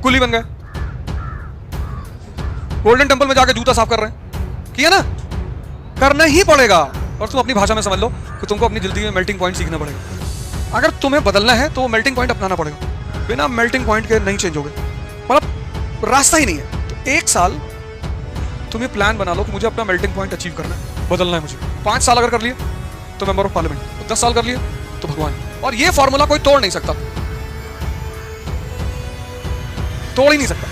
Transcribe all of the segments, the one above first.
कुली बन गए, golden temple में जाके जूता साफ कर रहे हैं, किया ना, करना ही पड़ेगा। और तुम अपनी भाषा में समझ लो कि तुमको अपनी जिंदगी में मेल्टिंग पॉइंट सीखना पड़ेगा। अगर तुम्हें बदलना है तो वो मेल्टिंग पॉइंट अपनाना पड़ेगा, बिना मेल्टिंग पॉइंट के नहीं चेंज होगे, मतलब रास्ता ही नहीं है। तो 1 साल तुम ये प्लान बना लो कि मुझे अपना मेल्टिंग पॉइंट अचीव करना है, बदलना है मुझे। 5 साल अगर कर लिए तो मेंबर ऑफ पार्लियामेंट, 10 साल कर लिए तो भगवान। और ये फॉर्मूला कोई तोड़ नहीं सकता, तोड़ ही नहीं सकता।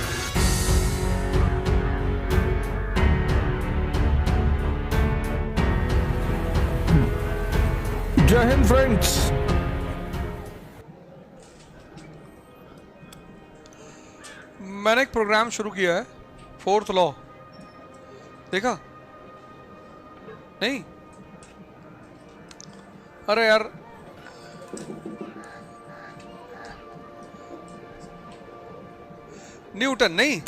जय हिंद फ्रेंड्स। मैंने एक प्रोग्राम शुरू किया है, 4th लॉ, देखा नहीं? अरे यार न्यूटन नहीं,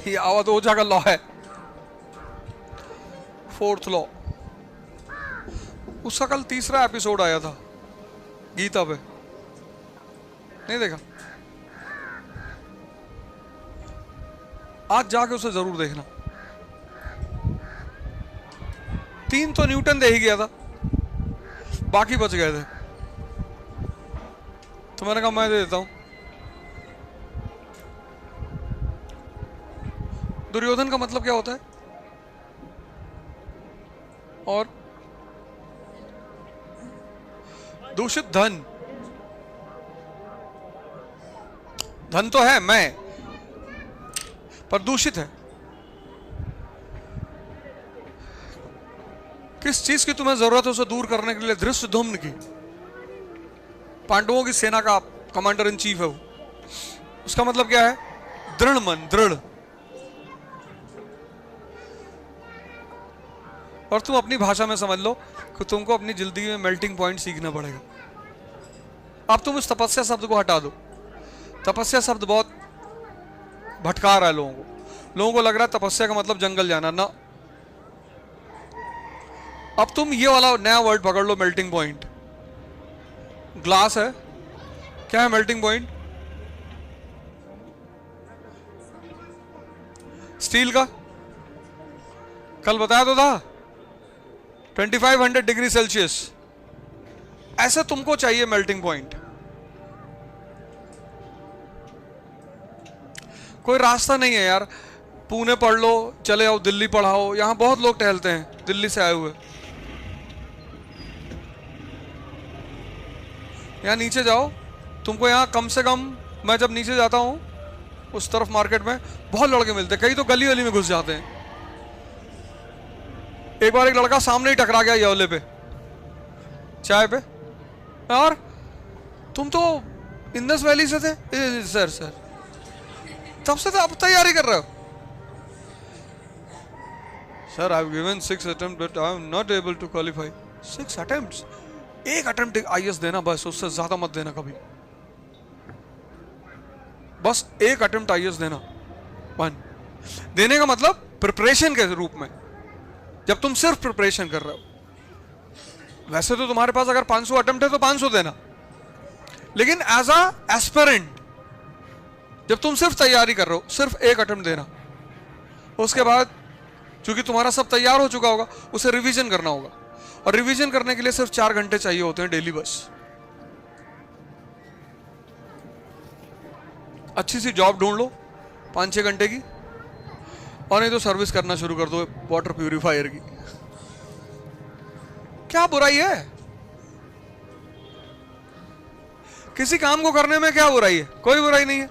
ये अवधोजा का लॉ है, 4th लॉ। उसका कल 3रा एपिसोड आया था गीता पे, नहीं देखा? आज जाके उसे जरूर देखना। 3 तो न्यूटन दे ही गया था, बाकी बच गए थे, तो मैंने कहा मैं दे देता हूं। दुर्योधन का मतलब क्या होता है? और दूषित धन, धन तो है मैं, पर दूषित है। किस चीज की तुम्हें जरूरत है उसे दूर करने के लिए धृष्टद्युम्न की, पांडवों की सेना का कमांडर इन चीफ है वो। उसका मतलब क्या है? दृढ़ मन, दृढ़। और तुम अपनी भाषा में समझ लो कि तुमको अपनी जिंदगी में मेल्टिंग पॉइंट सीखना पड़ेगा। अब तुम इस तपस्या शब्द को हटा दो। तपस्या शब्द बहुत भटका रहा है लोगों को। लोगों को लग रहा है तपस्या का मतलब जंगल जाना, ना। अब तुम ये वाला नया वर्ड पकड़ लो, मेल्टिंग पॉइंट। ग्लास है, क्या है मेल्टिंग पॉइंट? स्टील का, कल बताया तो था, 2500 डिग्री सेल्सियस। ऐसे तुमको चाहिए मेल्टिंग पॉइंट। कोई रास्ता नहीं है यार, पुणे पढ़ लो, चले आओ दिल्ली पढ़ाओ, यहां बहुत लोग टहलते हैं दिल्ली से आए हुए। यहाँ नीचे जाओ, तुमको यहाँ कम से कम, मैं जब नीचे जाता हूँ उस तरफ मार्केट में, बहुत लड़के मिलते हैं, कई तो गली गली में घुस जाते हैं। एक बार एक लड़का सामने ही टकरा गया येवले पे, चाय पे। यार तुम तो इंदस वैली से थे? सर तब से तो आप तैयारी कर रहे हो? Sir I have given 6 attempt but I am not able to qualify. 6 attempts? एक अटेम्प्ट आईएएस देना बस, उससे ज्यादा मत देना कभी। बस एक अटेम्प्ट आईएएस देना, 1 देने का मतलब प्रिपरेशन के रूप में, जब तुम सिर्फ प्रिपरेशन कर रहे हो। वैसे तो तुम्हारे पास अगर 500 अटेम्प्ट है तो 500 देना, लेकिन एज अ एस्पिरेंट जब तुम सिर्फ तैयारी कर रहे हो, सिर्फ एक अटेम्प्ट देना। उसके बाद चूंकि तुम्हारा सब तैयार हो चुका होगा, उसे रिवीजन करना होगा, और रिवीजन करने के लिए सिर्फ 4 घंटे चाहिए होते हैं डेली बस। अच्छी सी जॉब ढूंढ लो 5-6 घंटे की, और नहीं तो सर्विस करना शुरू कर दो वाटर प्यूरिफायर की। क्या बुराई है? किसी काम को करने में क्या बुराई है? कोई बुराई नहीं है।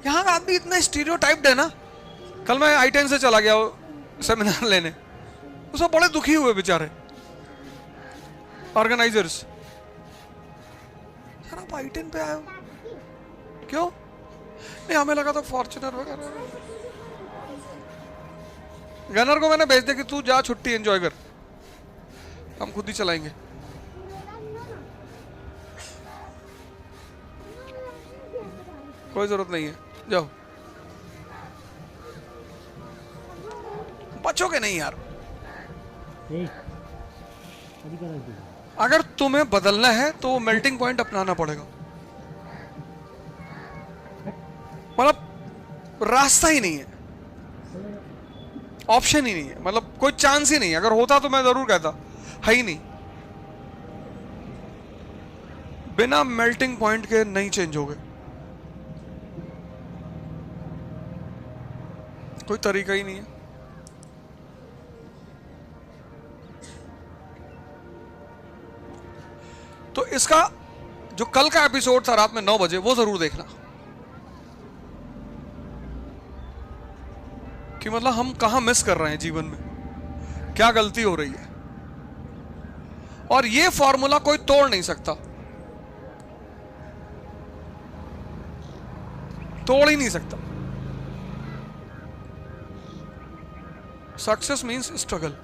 यहां का आदमी इतना स्टीरियोटाइप्ड है ना। कल मैं I-10 से चला गया सेमिनार लेने, वो सब बड़े दुखी हुए बेचारे ऑर्गेनाइजर्स। यार आप I-10 पे आए हो क्यों? नहीं, हमें लगा था फॉर्च्यूनर वगैरह। गनर को मैंने भेज दिया कि तू जा, छुट्टी एंजॉय कर, हम खुद ही चलाएंगे। कोई जरूरत नहीं है, जाओ। बचोगे नहीं यार। अगर तुम्हें बदलना है तो वो मेल्टिंग पॉइंट अपनाना पड़ेगा। मतलब रास्ता ही नहीं है, ऑप्शन ही नहीं है, मतलब कोई चांस ही नहीं है। अगर होता तो मैं जरूर कहता, है ही नहीं। बिना मेल्टिंग पॉइंट के नहीं चेंज हो गए, कोई तरीका ही नहीं है। तो इसका जो कल का एपिसोड था रात में 9 बजे, वो जरूर देखना कि मतलब हम कहां मिस कर रहे हैं जीवन में, क्या गलती हो रही है। और ये फॉर्मूला कोई तोड़ नहीं सकता, तोड़ ही नहीं सकता। Success means struggle.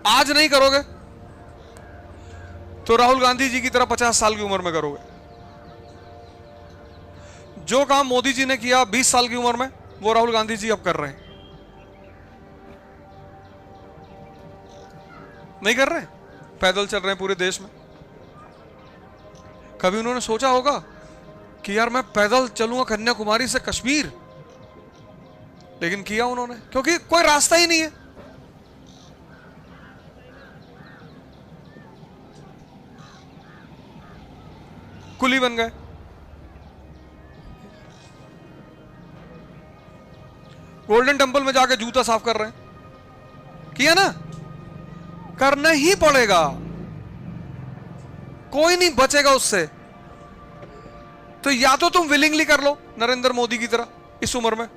आज नहीं करोगे तो राहुल गांधी जी की तरह 50 साल की उम्र में करोगे। जो काम मोदी जी ने किया 20 साल की उम्र में, वो राहुल गांधी जी अब कर रहे हैं। नहीं कर रहे, पैदल चल रहे हैं पूरे देश में। कभी उन्होंने सोचा होगा कि यार मैं पैदल चलूंगा कन्याकुमारी से कश्मीर? लेकिन किया उन्होंने, क्योंकि कोई रास्ता ही नहीं है। कुली बन गए। गोल्डन टेंपल में जाके जूता साफ कर रहे हैं, किया ना? करना ही पड़ेगा, कोई नहीं बचेगा उससे। तो या तो तुम विलिंगली कर लो नरेंद्र मोदी की तरह इस उम्र में,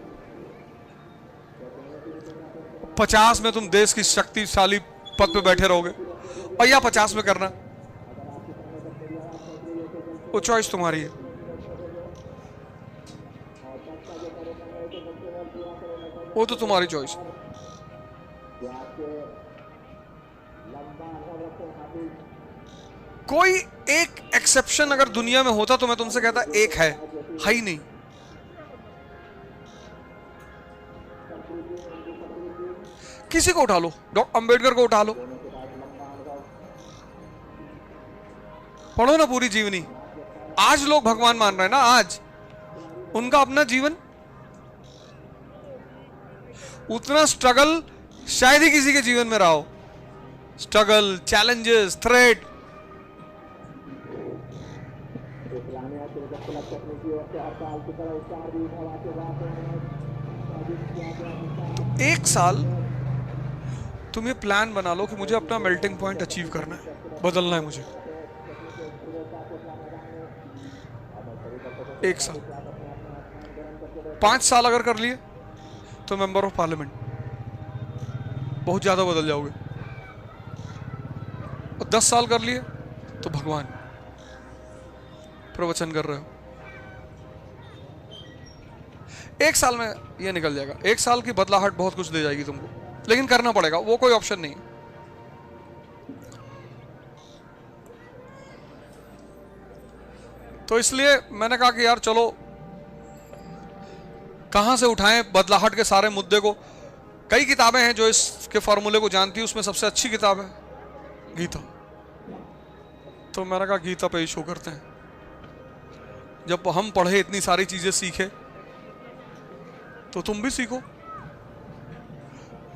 50 में तुम देश की शक्तिशाली पद पे बैठे रहोगे, और या 50 में करना, वो चॉइस तुम्हारी है। वो तो तुम्हारी चॉइस। कोई एक एक्सेप्शन अगर दुनिया में होता तो मैं तुमसे कहता एक है ही नहीं। किसी को उठा लो, डॉक्टर अंबेडकर को उठा लो, पढ़ो ना पूरी जीवनी। आज लोग भगवान मान रहे हैं ना, आज उनका अपना जीवन, उतना स्ट्रगल शायद ही किसी के जीवन में रहा हो। Struggle, challenges, threat. एक साल तुम ये प्लान बना लो कि मुझे अपना मेल्टिंग पॉइंट अचीव करना है, बदलना है मुझे। एक साल, 5 साल अगर कर लिए तो मेंबर ऑफ पार्लियामेंट, बहुत ज्यादा बदल जाओगे। और 10 साल कर लिए तो भगवान, प्रवचन कर रहे हो। 1 साल में ये निकल जाएगा। 1 साल की बदलाहट बहुत कुछ दे जाएगी तुमको, लेकिन करना पड़ेगा, वो कोई ऑप्शन नहीं है। तो इसलिए मैंने कहा कि यार चलो कहां से उठाएं बदलाहट के सारे मुद्दे को। कई किताबें हैं जो इसके फॉर्मूले को जानती है, उसमें सबसे अच्छी किताब है गीता। तो मैंने कहा गीता पे ही शो करते हैं। जब हम पढ़े, इतनी सारी चीजें सीखे, तो तुम भी सीखो।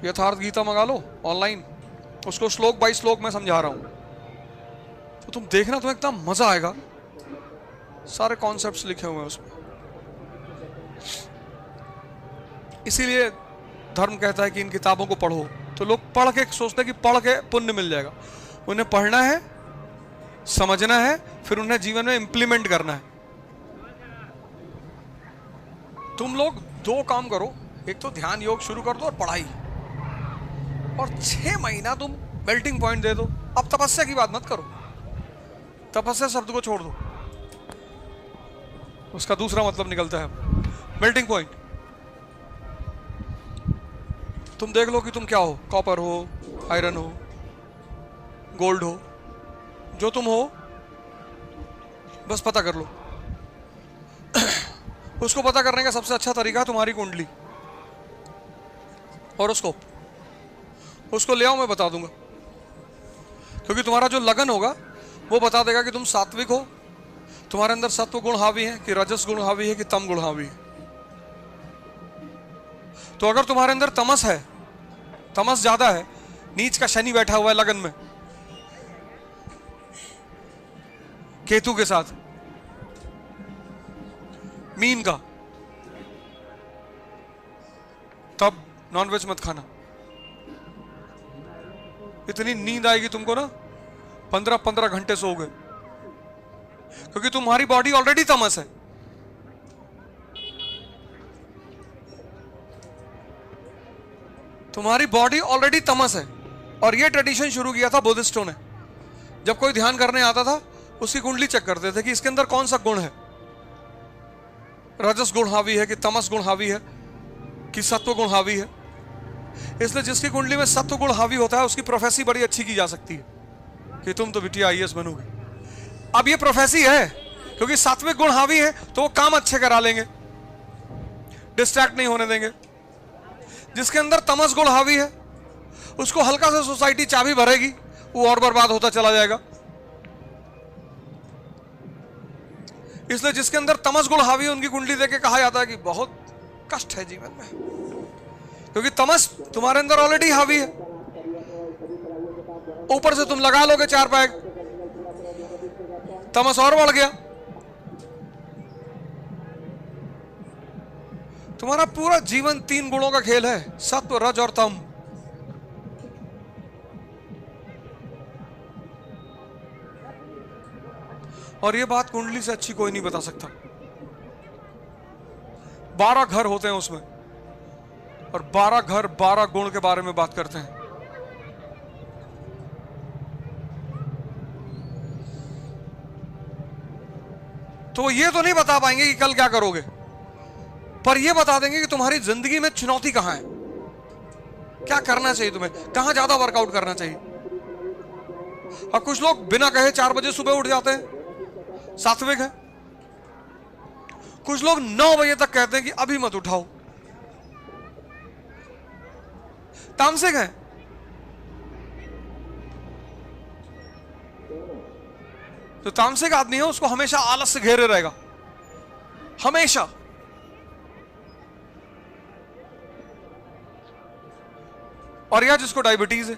यथार्थ गीता मंगा लो ऑनलाइन, उसको श्लोक बाय श्लोक मैं समझा रहा हूं, तो तुम देखना, तुम्हें एकदम मजा आएगा। सारे कॉन्सेप्ट्स लिखे हुए हैं उसमें। इसीलिए धर्म कहता है कि इन किताबों को पढ़ो। तो लोग पढ़ के सोचते हैं कि पढ़ के पुण्य मिल जाएगा। उन्हें पढ़ना है, समझना है, फिर उन्हें जीवन में इंप्लीमेंट करना है। तुम लोग 2 काम करो, एक तो ध्यान योग शुरू कर दो और पढ़ाई, और 6 महीना तुम मेल्टिंग पॉइंट दे दो। अब तपस्या की बात मत करो, तपस्या शब्द को छोड़ दो, उसका दूसरा मतलब निकलता है मेल्टिंग पॉइंट। तुम देख लो कि तुम क्या हो, कॉपर हो, आयरन हो, गोल्ड हो, जो तुम हो बस पता कर लो। उसको पता करने का सबसे अच्छा तरीका है तुम्हारी कुंडली, हॉरोस्कोप। उसको ले आओ, मैं बता दूंगा क्योंकि तुम्हारा जो लगन होगा वो बता देगा कि तुम सात्विक हो, तुम्हारे अंदर सत्व गुण हावी है कि रजस गुण हावी है कि तम गुण हावी है। तो अगर तुम्हारे अंदर तमस है, तमस ज्यादा है, नीच का शनि बैठा हुआ है लगन में केतु के साथ, मीन का, तब नॉनवेज मत खाना। इतनी नींद आएगी तुमको ना, 15-15 घंटे सोओगे, क्योंकि तुम्हारी बॉडी ऑलरेडी तमस है। तुम्हारी बॉडी ऑलरेडी तमस है। और यह ट्रेडिशन शुरू किया था बुद्धिस्टों ने। जब कोई ध्यान करने आता था उसकी कुंडली चेक करते थे कि इसके अंदर कौन सा गुण है, रजस गुण हावी है कि तमस गुण हावी है कि सत्व गुण हावी है। इसलिए जिसकी कुंडली में सत्व गुण हावी होता है उसकी प्रोफेसी बड़ी अच्छी की जा सकती है कि तुम तो बिटिया आईएएस बनोगे। अब ये प्रोफेसी है क्योंकि सात्विक गुण हावी है तो वो काम अच्छे करा लेंगे, डिस्ट्रैक्ट नहीं होने देंगे। जिसके अंदर तमस गुण हावी है उसको हल्का सा सोसाइटी चाबी भरेगी, वो और बर्बाद होता चला जाएगा। इसलिए जिसके अंदर तमस गुण हावी है उनकी कुंडली देके कहा जाता है कि बहुत कष्ट है जीवन में, क्योंकि तमस तुम्हारे अंदर ऑलरेडी हावी है। ऊपर से तुम लगा लोगे 4 पैक, तमस और बढ़ गया। तुम्हारा पूरा जीवन 3 गुणों का खेल है, सत्व, रज और तम। और ये बात कुंडली से अच्छी कोई नहीं बता सकता। 12 घर होते हैं उसमें और 12 घर 12 गुण के बारे में बात करते हैं। तो ये तो नहीं बता पाएंगे कि कल क्या करोगे, पर ये बता देंगे कि तुम्हारी जिंदगी में चुनौती कहां है, क्या करना चाहिए तुम्हें, कहां ज्यादा वर्कआउट करना चाहिए। और कुछ लोग बिना कहे 4 बजे सुबह उठ जाते हैं, सात्विक है। कुछ लोग 9 बजे तक कहते हैं कि अभी मत उठाओ, तामसिक है। तो तामसिक आदमी है उसको हमेशा आलस से घेरे रहेगा, हमेशा। और या जिसको डायबिटीज है